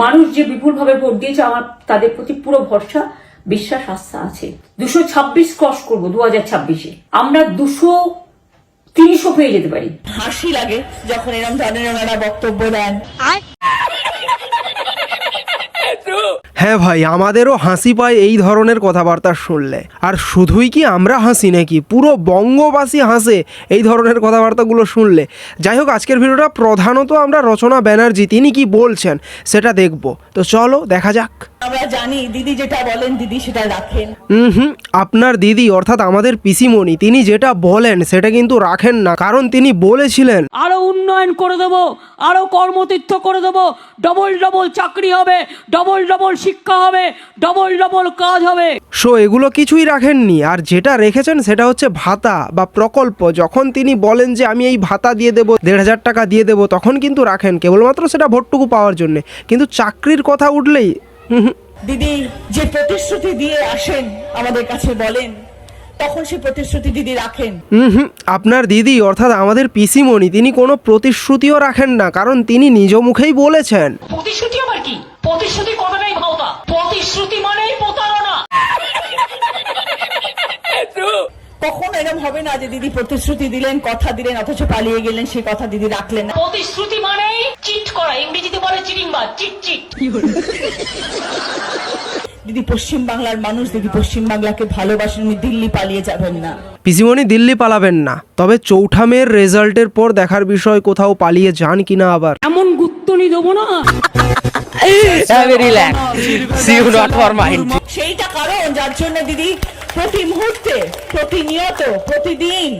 মানুষ যে বিপুলভাবে ভোট দিয়েছে, আমার তাদের প্রতি পুরো ভরসা, বিশ্বাস, আস্থা আছে। 226 ক্রস করবো 2026-এ। আমরা 200-300 পেয়ে যেতে পারি। হাসি লাগে যখন এরকম ধরনের ওনারা বক্তব্য দেন। হ্যাঁ ভাই, আমাদেরও হাসি পায় এই ধরনের কথাবার্তা শুনলে। আর শুধুই কি আমরা হাসি নাকি, পুরো বঙ্গবাসী হাসে এই ধরনের কথাবার্তাগুলো শুনলে। যাই হোক, আজকের ভিডিওটা প্রধানত আমরা রচনা ব্যানার্জি তিনি কি বলছেন সেটা দেখব। তো চলো দেখা যাক। আমরা জানি দিদি যেটা বলেন দিদি সেটা রাখেন। আপনার দিদি অর্থাৎ আমাদের পিসিমণি তিনি যেটা বলেন সেটা কিন্তু রাখেন না, কারণ তিনি বলেছিলেন আরো উন্নয়ন করে দেবো, আরো কর্মতীর্থ করে দেবো, ডবল ডবল চাকরি হবে, ডবল ডবল শিক্ষা হবে, ডবল ডবল কাজ হবে। সো এগুলো কিছুই রাখেননি। আর যেটা রেখেছেন সেটা হচ্ছে ভাতা বা প্রকল্প। যখন তিনি বলেন যে আমি এই ভাতা দিয়ে দেবো, 1,500 টাকা দিয়ে দেবো, তখন কিন্তু রাখেন কেবলমাত্র সেটা ভোটটুকু পাওয়ার জন্যে। কিন্তু চাকরির কথা উঠলেই দিদি যে প্রতিশ্রুতি দিয়ে আসেন আমাদের কাছে বলেন, তখন সেই প্রতিশ্রুতি দিদি রাখেন। আপনার দিদি অর্থাৎ আমাদের পিসিমণি তিনি কোনো প্রতিশ্রুতিও রাখেন না, কারণ তিনি নিজ মুখেই বলেছেন প্রতিশ্রুতি আবার কি? প্রতিশ্রুতি কথাটাই ভাওতা, প্রতিশ্রুতি মানেই প্রতারণা। কখনো এরকম হবে না যে দিদি প্রতিশ্রুতি দিলেন, কথা দিলেন, অথচ পালিয়ে গেলেন, সেই কথা দিদি রাখলেন না। প্রতিশ্রুতি মানেই চিট করা, ইংরেজিতে বলে চিটিংবাজ, চিট চিট। দিদি পশ্চিম বাংলার মানুষ, দিদি পশ্চিম বাংলাকে ভালোবাসেন, উনি দিল্লি পালিয়ে যাবেন না। পিসিমণি দিল্লি পালাবেন না, তবে চৌঠা মেয়ের রেজাল্টের পর দেখার বিষয় কোথাও পালিয়ে যান কিনা আবার। এমন গুত্তনি দেবো না। সেইটা কারণ যার জন্য দিদি প্রতি মুহূর্তে, প্রতিনিয়ত, প্রতিদিন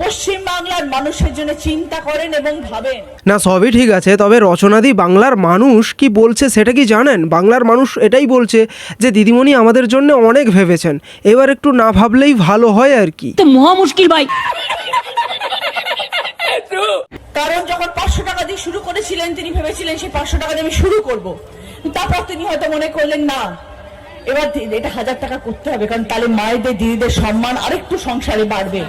পশ্চিম বাংলার মানুষের জন্য চিন্তা করেন এবং ভাবেন। না, সবই ঠিক আছে, তবে রচনাদি বাংলার মানুষ কি বলছে সেটা কি জানেন? বাংলার মানুষ এটাই বলছে যে দিদিমণি আমাদের জন্য অনেক ভেবেছেন, এবার একটু না ভাবলেই ভালো হয় আর কি। তো মহা মুশকিল ভাই। কারণ যখন 500 টাকা দিয়ে শুরু করেছিলেন তিনি ভেবেছিলেন সেই 500 টাকা দিয়ে আমি শুরু করব, তারপর তিনি হয়তো মনে করলেন না এবার এটা 1000 টাকা করতে হবে, কারণ তাহলে মায়েদের দিদিদের সম্মান আরেকটু সংসারে বাড়বে,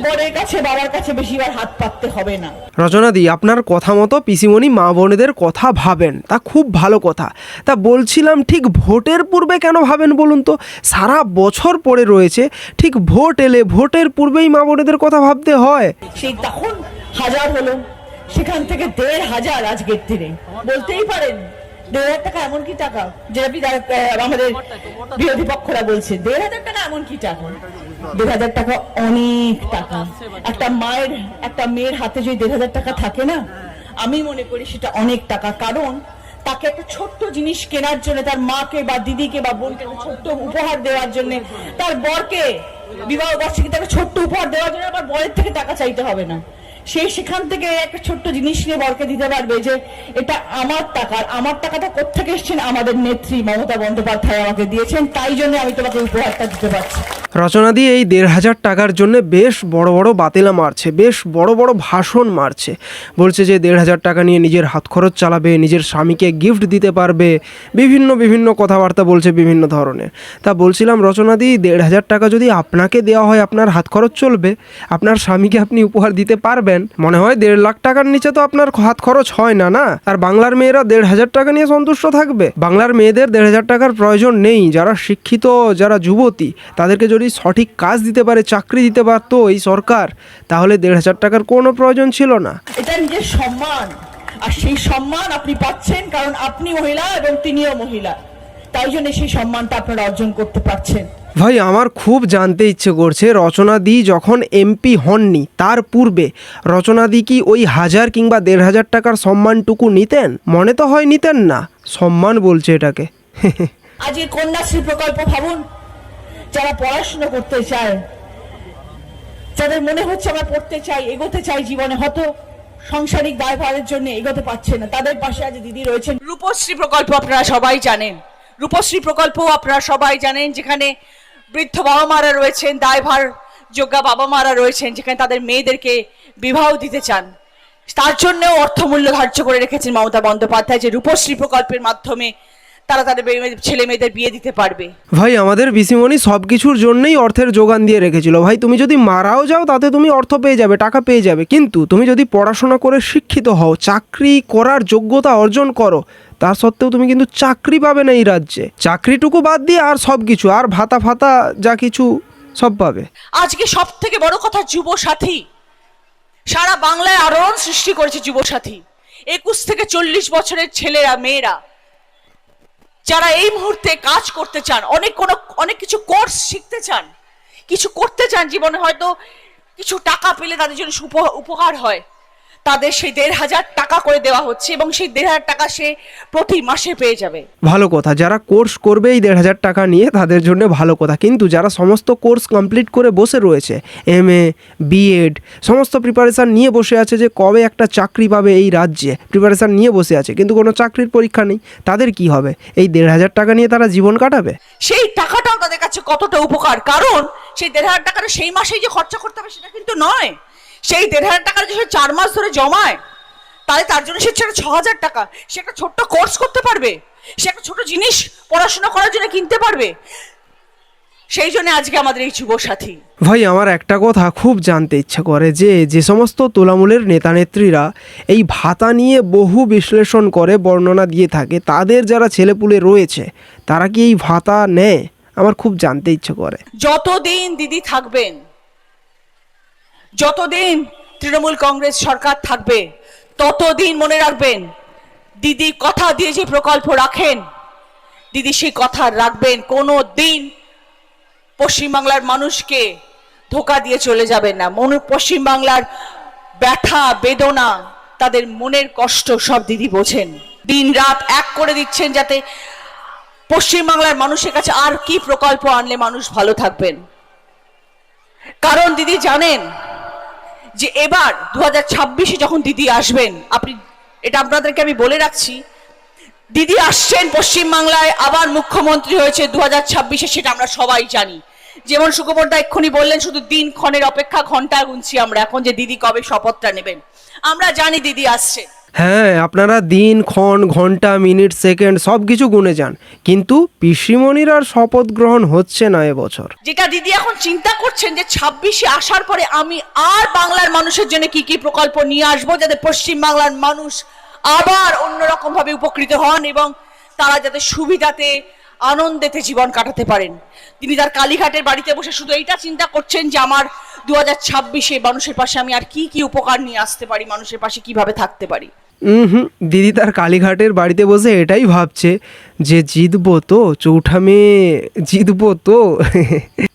বরের কাছে বাবার কাছে বেশিবার হাত পাততে হবে না। রচনাদি আপনার কথা মতো পিসিমণি মা বোনেদের কথা ভাবেন, তা খুব ভালো কথা। তা বলছিলাম, ঠিক ভোটের পূর্বে কেন ভাবেন বলুন তো? সারা বছর পড়ে রয়েছে, ঠিক ভোট এলে ভোটের পূর্বেই মা বোনেদের কথা ভাবতে হয়। সেই তখন 1000 হলো, সেখান থেকে 1500 আজকের দিনে। বলতেই পারেন 1500 টাকা এমন কি টাকা, যেটা আমাদের বিরোধী পক্ষরা বলছে 1500 টাকা এমন কি টাকা। 1500 টাকা অনেক টাকা। একটা মেয়ের হাতে যদি 1500 টাকা থাকে না, আমি মনে করি সেটা অনেক টাকা। কারণ তাকে একটা ছোট্ট জিনিস কেনার জন্য, তার মাকে বা দিদিকে বা বোনকে একটা ছোট্ট উপহার দেওয়ার জন্য, তার বরকে বিবাহ বার্ষিকী তাকে ছোট্ট উপহার দেওয়ার জন্য আবার বরের থেকে টাকা চাইতে হবে না। সেখান থেকে একটা ছোট্ট জিনিস নিয়ে বরকে দিতে পারবে যে এটা আমার টাকা। আমার টাকাটা কোত্থেকে এসছেন? আমাদের নেত্রী মমতা বন্দ্যোপাধ্যায় আমাকে দিয়েছেন, তাই জন্য আমি তোমাকে উপহারটা দিতে পারছি। রচনাদি এই 1500 টাকার জন্য বেশ বড় বড় বাতিলা মারছে, বেশ বড় বড় ভাষণ মারছে। বলছে যে 1500 টাকা নিয়ে নিজের হাত খরচ চালাবে, নিজের স্বামীকে গিফট দিতে পারবে, বিভিন্ন কথাবার্তা বলছে বিভিন্ন ধরনের। তা বলছিলাম রচনাদি, 1500 টাকা যদি আপনাকে দেওয়া হয় আপনার হাত খরচ চলবে? আপনার স্বামীকে আপনি উপহার দিতে পারবেন? মনে হয় 1.5 লাখ টাকার নিচে তো আপনার হাত খরচ হয় না। না, আর বাংলার মেয়েরা 1500 টাকা নিয়ে সন্তুষ্ট থাকবে? বাংলার মেয়েদের 1500 টাকার প্রয়োজন নেই। যারা শিক্ষিত, যারা যুবতী, তাদেরকে যদি সঠিক কাজ দিতে পারে, চাকরি দিতে পারতো এই সরকার, তাহলে 1500 টাকার কোনো প্রয়োজন ছিল না। এটা নিজের সম্মান, আর সেই সম্মান আপনি পাচ্ছেন কারণ আপনি মহিলা এবং তিনিও মহিলা, তাই জন্য সেই সম্মানটা আপনারা অর্জন করতে পারছেন। ভাই, আমার খুব জানতে ইচ্ছে করছে, রচনাদি যখন এমপি হননি তার পূর্বে রচনাদি কি ওই 1000 কিংবা 1500 টাকার সম্মানটুকু নিতেন? মনে তো হয় নিতেন না। সম্মান বলছে এটাকে। আজকে কন্যাশ্রী প্রকল্প ভাবুন, যারা পড়াশোনা করতে চায়, যাদের মনে হচ্ছে আমরা পড়তে চাই, এগোতে চাই জীবনে, হয়তো সাংসারিক দায়ভারের জন্য এগোতে পারছে না, তাদের পাশে আজ দিদি রয়েছেন। রূপশ্রী প্রকল্প আপনারা সবাই জানেন, রূপশ্রী প্রকল্প আপনারা সবাই জানেন, যেখানে বৃদ্ধ বাবা মারা রয়েছেন, দায়ভার যোগ্যা বাবা মারা রয়েছেন, যেখানে তাদের মেয়েদেরকে বিবাহ দিতে চান, তার জন্যও অর্থমূল্য ধার্য করে রেখেছেন মমতা বন্দ্যোপাধ্যায়, যে রূপশ্রী প্রকল্পের মাধ্যমে তারা তাদের ছেলে মেয়েদের বিয়ে দিতে পারবে। ভাই আমাদের পিসিমণি সব কিছুর জন্যই অর্থের যোগান দিয়ে রেখেছিল। ভাই তুমি যদি মারাও যাও তাতে তুমি অর্থ পেয়ে যাবে, টাকা পেয়ে যাবে, কিন্তু তুমি যদি পড়াশোনা করে শিক্ষিত হও, চাকরি করার যোগ্যতা অর্জন করো, তার সত্ত্বেও তুমি কিন্তু চাকরি পাবে না এই রাজ্যে। চাকরিটুকু বাদ দিয়ে আর সব কিছু, আর ভাতা ফাতা যা কিছু সব পাবে। আজকে সব থেকে বড় কথা, যুব সাথী সারা বাংলায় আলোড়ন সৃষ্টি করেছে। যুব সাথী 21 থেকে 40 বছরের ছেলেরা মেয়েরা যারা এই মুহূর্তে কাজ করতে চান, অনেক কিছু কোর্স শিখতে চান, কিছু করতে চান জীবনে, হয়তো কিছু টাকা পেলে তাদের জন্য উপকার হয়, তাদের সেই 1,500 টাকা করে দেওয়া হচ্ছে এবং সেই 1,500 টাকা সে প্রতি মাসে পেয়ে যাবে। ভালো কথা, যারা কোর্স করবে এই 1,500 টাকা নিয়ে তাদের জন্য ভালো কথা, কিন্তু যারা সমস্ত কোর্স কমপ্লিট করে বসে রয়েছে, MA BEd সমস্ত প্রিপারেশান নিয়ে বসে আছে যে কবে একটা চাকরি পাবে এই রাজ্যে, প্রিপারেশান নিয়ে বসে আছে কিন্তু কোনো চাকরির পরীক্ষা নেই, তাদের কি হবে? এই 1,500 টাকা নিয়ে তারা জীবন কাটাবে? সেই টাকাটাও তাদের কাছে কতটা উপকার, কারণ সেই 1,500 টাকাটা সেই মাসেই যে খরচা করতে হবে সেটা কিন্তু নয়। সেই 1,500 টাকা যে 4 মাস ধরে জমায়, তাহলে তার জন্য সে 6,000 টাকা সে একটা ছোট্ট কোর্স করতে পারবে, সে একটা ছোট জিনিস পড়াশোনা করার জন্য কিনতে পারবে। সেই জন্য আজকে আমাদের এই যুব সাথী। ভাই আমার একটা কথা খুব জানতে ইচ্ছা করে, যে সমস্ত তোলামূলের নেতানেত্রীরা এই ভাতা নিয়ে বহু বিশ্লেষণ করে বর্ণনা দিয়ে থাকে, তাদের যারা ছেলেপুলে রয়েছে তারা কি এই ভাতা নেয়? আমার খুব জানতে ইচ্ছে করে। যতদিন দিদি থাকবেন, যতদিন তৃণমূল কংগ্রেস সরকার থাকবে, ততদিন মনে রাখবেন দিদি কথা দিয়ে যে প্রকল্প রাখেন, দিদি সেই কথা রাখবেন। কোনো দিন পশ্চিমবাংলার মানুষকে ধোকা দিয়ে চলে যাবেন না। পশ্চিমবাংলার ব্যথা বেদনা, তাদের মনের কষ্ট সব দিদি বোঝেন। দিন রাত এক করে দিচ্ছেন যাতে পশ্চিমবাংলার মানুষের কাছে আর কি প্রকল্প আনলে মানুষ ভালো থাকবেন। কারণ দিদি জানেন যে এবার 2026-এ যখন দিদি আসবেন, এটা আপনাদেরকে আমি বলে রাখছি, দিদি আসছেন পশ্চিমবাংলায়, আবার মুখ্যমন্ত্রী হয়েছে 2026-এ, সেটা আমরা সবাই জানি। যেমন সুকুমারদা এক্ষুনি বললেন শুধু দিন ক্ষণের অপেক্ষা, ঘন্টা গুনছি আমরা এখন যে দিদি কবে শপথটা নেবেন। আমরা জানি দিদি আসছে। হ্যাঁ, আপনারা দিন ক্ষণ ঘন্টা মিনিট সেকেন্ড সব কিছু গুনে যান, কিন্তু পিসিমণির আর শপথ গ্রহণ হচ্ছে না এবছর। যেটা দিদি এখন চিন্তা করছেন যে 26-এ আসার পরে আমি আর বাংলার মানুষের জন্য কি কি প্রকল্প নিয়ে আসবো, যাতে পশ্চিমবাংলার মানুষ আবার অন্যরকম ভাবে উপকৃত হন এবং তারা যাতে সুবিধাতে আনন্দেতে জীবন কাটাতে পারেন। তিনি তার কালীঘাটের বাড়িতে বসে শুধু এইটা চিন্তা করছেন যে আমার 2026-এ মানুষের পাশে আমি আর কি কি উপকার নিয়ে আসতে পারি, মানুষের পাশে কিভাবে থাকতে পারি। দিদি তার কালীঘাটের বাড়িতে বসে এটাই ভাবছে যে জিতবো তো, চৌঠা মেয়ে জিতবো তো।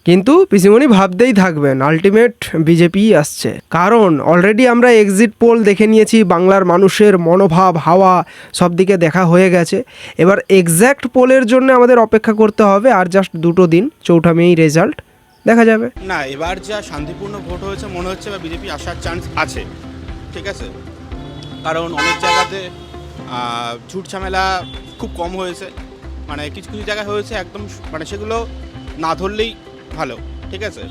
কিন্তু পিসিমণি ভাবতেই থাকবেন, আলটিমেট বিজেপি আসছে। কারণ অলরেডি আমরা এক্সিট পোল দেখে নিয়েছি, বাংলার মানুষের মনোভাব হাওয়া সব দিকে দেখা হয়ে গেছে। এবার এক্স্যাক্ট পোলের জন্য আমাদের অপেক্ষা করতে হবে, আর জাস্ট 2 দিন, চৌঠা মেই রেজাল্ট দেখা যাবে। না, এবার যা শান্তিপূর্ণ ভোট হয়েছে মনে হচ্ছে বা বিজেপি আসার চান্স আছে, ঠিক আছে। কারণ অনেক জায়গাতে ঝুট ঝামেলা খুব কম হয়েছে, মানে কিছু কিছু জায়গায় হয়েছে একদম, মানে সেগুলো না ধরলেই ভালো, ঠিক আছে।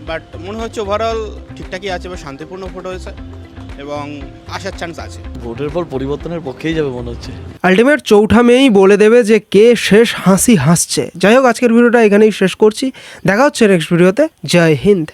বাট মনে হচ্ছে ওভারঅল ঠিকঠাকই আছে বা শান্তিপূর্ণ ভোট হয়েছে এবং আসার চান্স আছে। ভোটের পর পরিবর্তনের পক্ষেই যাবে মনে হচ্ছে। আলটিমেট চৌঠা মেই বলে দেবে যে কে শেষ হাসি হাসছে। যাই হোক, আজকের ভিডিওটা এখানেই শেষ করছি, দেখা হচ্ছে নেক্সট ভিডিওতে। জয় হিন্দ।